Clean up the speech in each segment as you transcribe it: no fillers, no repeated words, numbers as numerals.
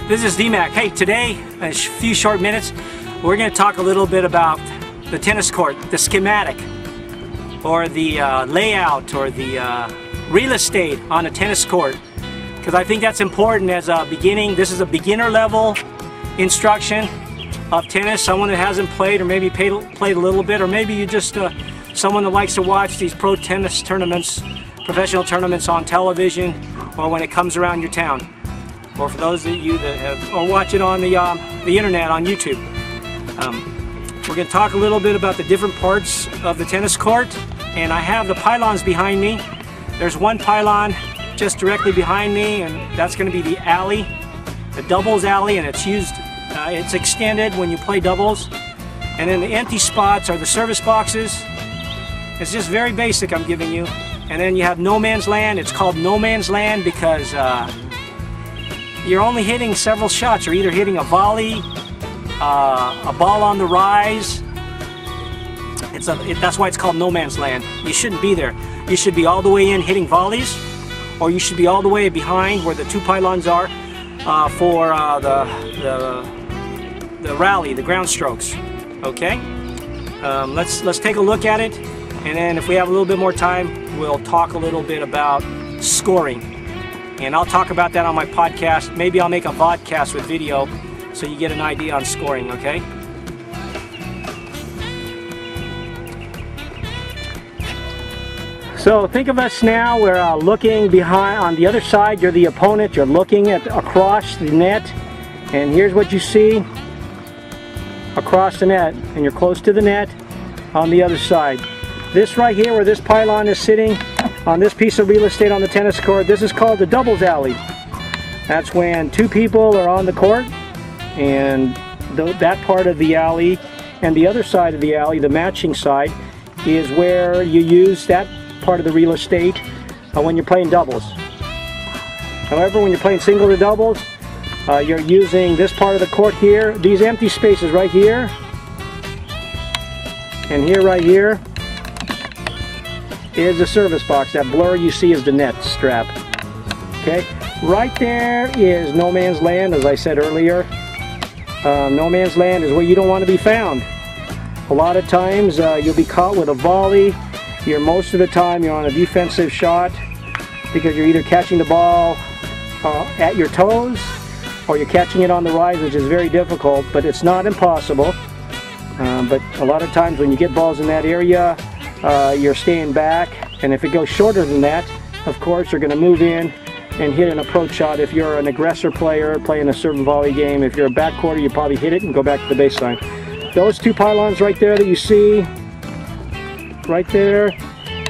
This is DMAC. Hey, today, in a few short minutes, we're going to talk a little bit about the tennis court, the schematic, or the layout, or the real estate on a tennis court. Because I think that's important as a beginning. This is a beginner level instruction of tennis. Someone that hasn't played, or maybe played a little bit, or maybe you just someone that likes to watch these pro tennis tournaments, professional tournaments on television, or when it comes around your town. Or for those of you that have, or watch it on the internet, on YouTube. We're going to talk a little bit about the different parts of the tennis court, and I have the pylons behind me. There's one pylon just directly behind me, and that's going to be the alley, the doubles alley, and it's used, it's extended when you play doubles. And then the empty spots are the service boxes. It's just very basic I'm giving you. And then you have no man's land. It's called no man's land because you're only hitting several shots. You're either hitting a volley, a ball on the rise. That's why it's called no man's land. You shouldn't be there. You should be all the way in hitting volleys, or you should be all the way behind where the two pylons are for the rally, the ground strokes. Okay? Let's take a look at it, and then if we have a little bit more time, we'll talk a little bit about scoring. And I'll talk about that on my podcast. Maybe I'll make a vodcast with video so you get an idea on scoring, okay? So think of us now, we're looking behind, on the other side, you're the opponent, you're looking across the net, and here's what you see across the net, and you're close to the net on the other side. This right here, where this pylon is sitting, on this piece of real estate on the tennis court, this is called the doubles alley. That's when two people are on the court, and that part of the alley and the other side of the alley, the matching side, is where you use that part of the real estate when you're playing doubles. However, when you're playing single or doubles, you're using this part of the court here, these empty spaces right here, and here right here is the service box. That blur you see is the net strap. Okay, right there is no man's land, as I said earlier. No man's land is where you don't want to be found. A lot of times you'll be caught with a volley. Most of the time you're on a defensive shot because you're either catching the ball at your toes, or you're catching it on the rise, which is very difficult, but it's not impossible. But a lot of times when you get balls in that area, you're staying back, and if it goes shorter than that, of course you're going to move in and hit an approach shot. If you're an aggressor player playing a serve and volley game, if you're a backcourter, you probably hit it and go back to the baseline. Those two pylons right there that you see, right there,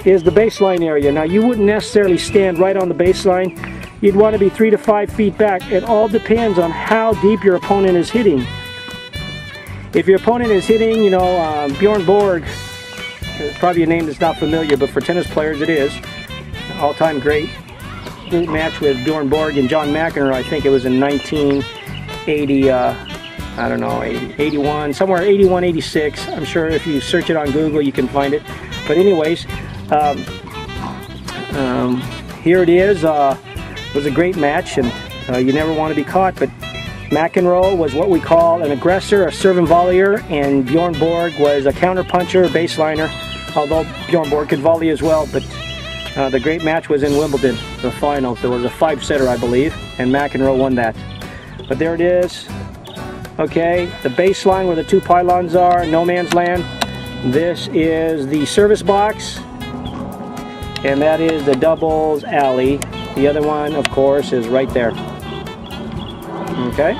is the baseline area. Now you wouldn't necessarily stand right on the baseline. You'd want to be 3 to 5 feet back. It all depends on how deep your opponent is hitting. If your opponent is hitting, you know, Bjorn Borg, probably a name that's not familiar, but for tennis players it is. All-time great match with Bjorn Borg and John McEnroe. I think it was in 1980, I don't know, 81, somewhere 81, 86. I'm sure if you search it on Google you can find it. But anyways, here it is. It was a great match, and you never want to be caught, but McEnroe was what we call an aggressor, a serve and volleyer, and Bjorn Borg was a counter puncher, baseliner, although Bjorn Borg could volley as well. But the great match was in Wimbledon, the finals. There was a 5-setter, I believe, and McEnroe won that. But there it is. Okay, the baseline where the two pylons are, no man's land. This is the service box, and that is the doubles alley. The other one, of course, is right there. Okay?